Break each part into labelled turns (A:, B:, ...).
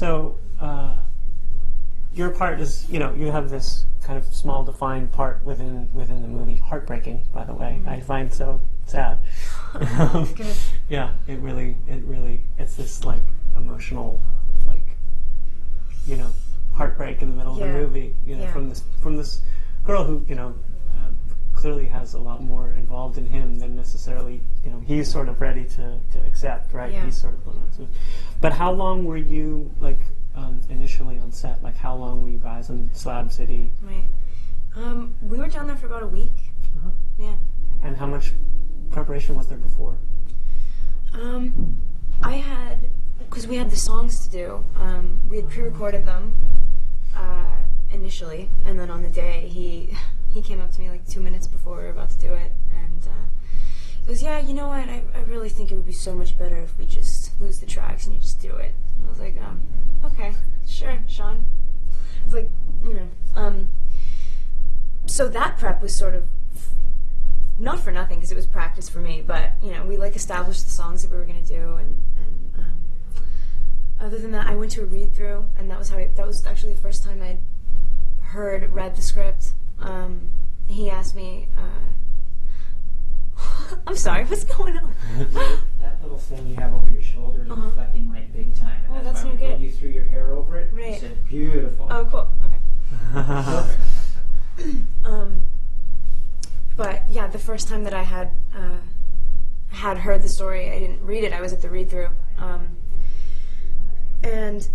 A: So your part is, you have this kind of small defined part within the movie. Heartbreaking, by the way. I find so sad.
B: Good.
A: Yeah, it really, it's this like emotional, like, heartbreak in the middle of the movie. From this girl who, clearly has a lot more involved in him than necessarily, he's sort of ready to accept, right?
B: Yeah.
A: He's sort of the one. But how long were you like initially on set? Like, how long were you guys in Slab City?
B: Right. We were down there for about a week.
A: Uh-huh.
B: Yeah.
A: And how much preparation was there before?
B: Because we had the songs to do, we had pre-recorded them initially, and then on the day he came up to me like 2 minutes before we were about to do it, and he goes, yeah, you know what, I really think it would be so much better if we just lose the tracks and you just do it. And I was like, okay, sure, Sean. It's like, so that prep was sort of not for nothing, because it was practice for me, but we like established the songs that we were going to do, and other than that, I went to a read through, and that was actually the first time I'd read the script. He asked me, I'm sorry, what's going on?
C: That little thing you have over your shoulder is reflecting light big time, and
B: that's
C: why
B: no good.
C: when you threw your hair over it,
B: Right.
C: you said beautiful.
B: Oh, cool. Okay. But yeah, the first time that I had heard the story, I didn't read it. I was at the read-through, and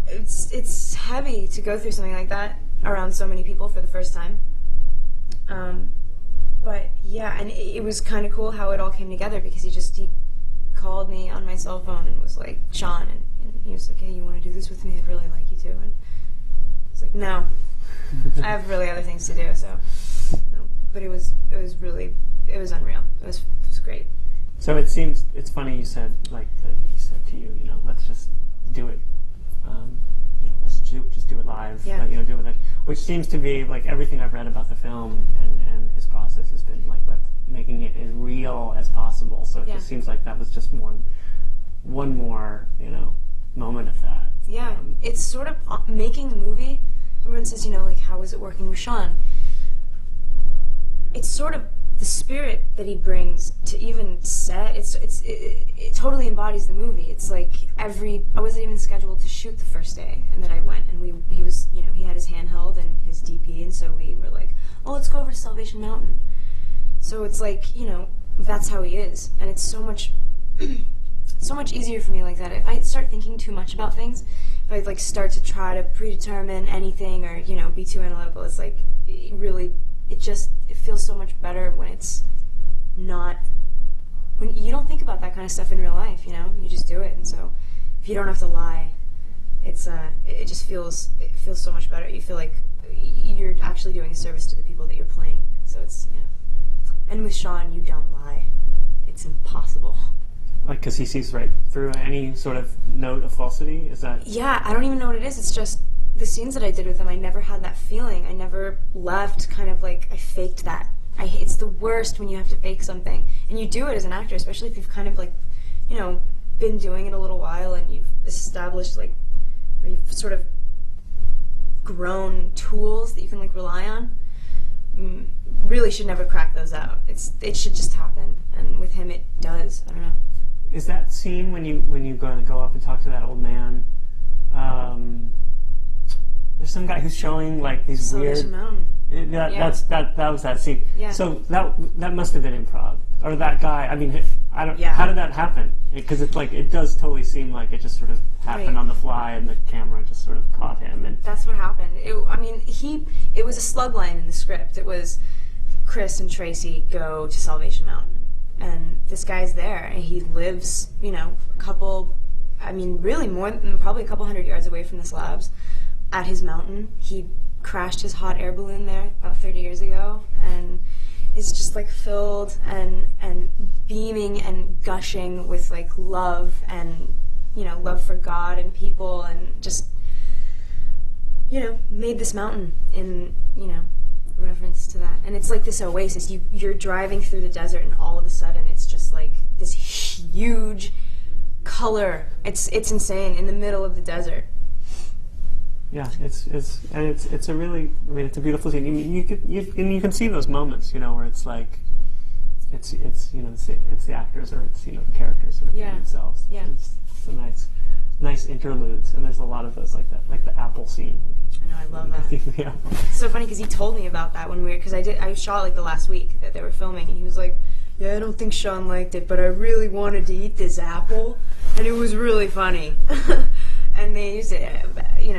B: it's heavy to go through something like that around so many people for the first time. But yeah, and it was kind of cool how it all came together, because he called me on my cell phone and was like, Sean, and he was like, hey, you want to do this with me? I'd really like you to. And I was like, no, I have really other things to do. So, but it was unreal. It was great.
A: So it's funny you said, like, that he said to you, let's just do it. Let's just do it live.
B: Yeah.
A: Like, do it. Which seems to be like everything I've read about the film and his process has been like making it as real as possible. So it just seems like that was just one more moment of that.
B: Yeah, it's sort of making the movie. Everyone says, like, how is it working with Sean? It's sort of the spirit that he brings to even set. It totally embodies the movie. It's like I wasn't even scheduled to shoot the first day, and then I went, and he was, he had his handheld and his DP, and so we were like, oh, let's go over to Salvation Mountain. So it's like, that's how he is, and it's so much easier for me like that. If I start thinking too much about things, if I like start to try to predetermine anything or be too analytical, it's like it feels so much better when it's not, when you don't think about that kind of stuff in real life. You just do it, and so if you don't have to lie, it feels so much better. You feel like you're actually doing a service to the people that you're playing. So it's and with Sean, you don't lie. It's impossible.
A: Like, because he sees right through any sort of note of falsity? Is that...
B: Yeah, I don't even know what it is. It's just the scenes that I did with him, I never had that feeling. I never left kind of like I faked that. It's the worst when you have to fake something. And you do it as an actor, especially if you've kind of like, been doing it a little while and you've established like, or you've sort of grown tools that you can like rely on. Really should never crack those out. It should just happen. And with him, it does. I don't know.
A: Is that scene when you go up and talk to that old man? There's some guy who's showing like these
B: Salvation Mountain.
A: That was that scene.
B: Yeah.
A: So that must have been improv, or that guy. I mean, I don't.
B: Yeah.
A: How did that happen? Because it's like it does totally seem like it just sort of happened on the fly, and the camera just sort of caught him. And
B: that's what happened. It was a slug line in the script. It was Chris and Tracy go to Salvation Mountain, and this guy's there, and he lives, really more than probably a couple 100 yards away from the slabs. At his mountain, he crashed his hot air balloon there about 30 years ago, and is just like filled and beaming and gushing with like love and love for God and people, and just made this mountain in reference to that. And it's like this oasis. You're driving through the desert, and all of a sudden it's just like this huge color. It's insane in the middle of the desert.
A: yeah. It's a really, I mean, it's a beautiful scene. You can see those moments, where it's like, it's the actors or it's the characters sort of being themselves.
B: Yeah.
A: It's a nice interludes, and there's a lot of those like that, like the apple scene.
B: I know, I love that.
A: Yeah.
B: It's so funny because he told me about that because I shot like the last week that they were filming, and he was like, "Yeah, I don't think Sean liked it, but I really wanted to eat this apple," and it was really funny. And they used it.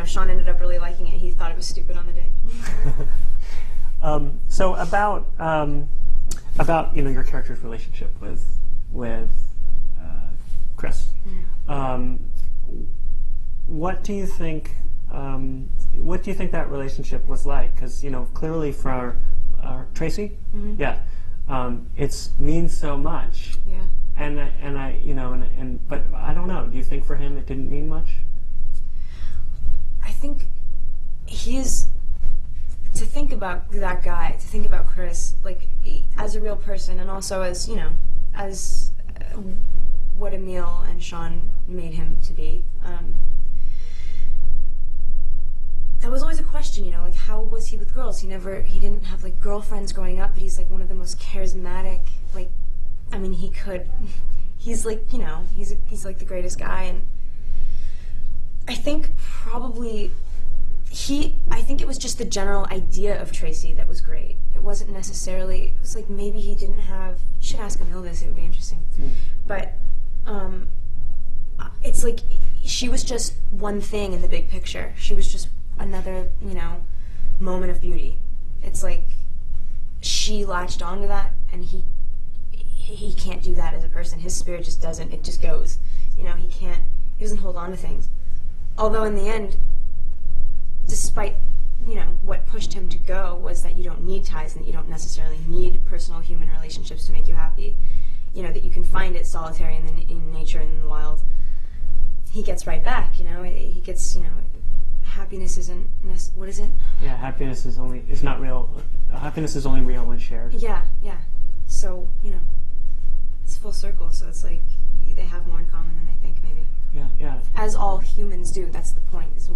B: Sean ended up really liking it. He thought it was stupid on the day.
A: So about your character's relationship with Chris. What do you think? What do you think that relationship was like? Because clearly for Tracy, it means so much.
B: Yeah.
A: But I don't know. Do you think for him it didn't mean much?
B: I think to think about that guy, to think about Chris, like as a real person, and also as as what Emile and Sean made him to be. That was always a question, like how was he with girls? He didn't have like girlfriends growing up, but he's like one of the most charismatic. Like, I mean, he's like he's like the greatest guy, and I think probably I think it was just the general idea of Tracy that was great. It wasn't necessarily, it was like maybe he didn't have, you should ask Emile this, it would be interesting. But it's like she was just one thing in the big picture. She was just another, moment of beauty. It's like she latched onto that, and he can't do that as a person. His spirit just doesn't, it just goes. He doesn't hold on to things. Although in the end, despite, what pushed him to go was that you don't need ties and that you don't necessarily need personal human relationships to make you happy. That you can find it solitary and in nature and in the wild. He gets right back, he gets, happiness isn't, what is it?
A: Yeah, happiness is not real. Happiness is only real when shared.
B: Yeah. So, it's full circle, so it's like they have more in common than they think, maybe.
A: Yeah.
B: As all humans do. That's the point. Is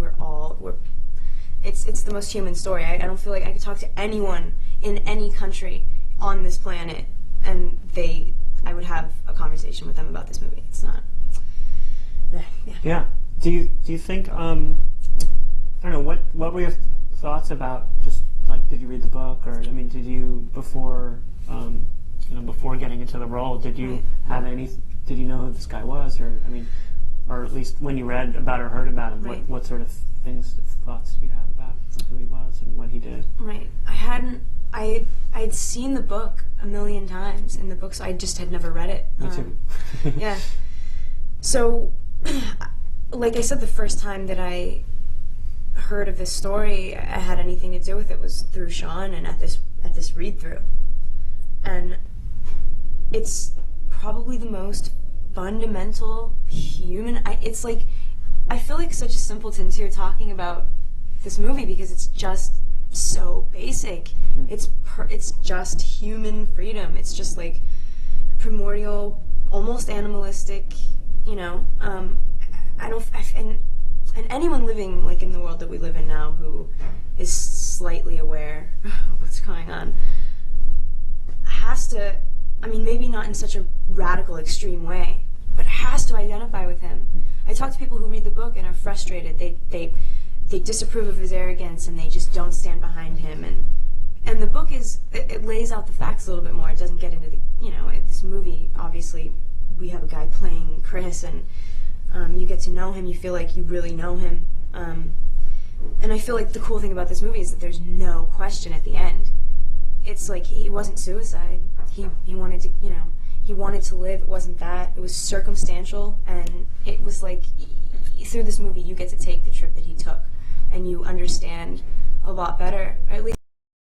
B: it's the most human story. I don't feel like I could talk to anyone in any country on this planet, and I would have a conversation with them about this movie. It's not.
A: Yeah. Do you think? I don't know. What were your thoughts about just like? Did you read the book, or did you before getting into the role? Did you have any? Did you know who this guy was, or at least when you read about or heard about him,
B: Right.
A: what sort of thoughts do you have about who he was and what he did?
B: Right. I'd seen the book a million times in the books. I just had never read it.
A: Me too.
B: Yeah. So, like I said, the first time that I heard of this story, I had anything to do with it was through Sean and at this read through, and it's probably the most fundamental human. It's like I feel like such a simpleton too talking about this movie because it's just so basic. It's just human freedom. It's just like primordial, almost animalistic. And anyone living like in the world that we live in now who is slightly aware of what's going on has to. Maybe not in such a radical, extreme way, but has to identify with him. I talk to people who read the book and are frustrated. They disapprove of his arrogance and they just don't stand behind him. And the book it lays out the facts a little bit more. It doesn't get into this movie. Obviously, we have a guy playing Chris, and you get to know him. You feel like you really know him. And I feel like the cool thing about this movie is that there's no question at the end. It's like he wasn't suicide. He wanted to, he wanted to live. It wasn't that. It was circumstantial, and it was like through this movie you get to take the trip that he took, and you understand a lot better, or at least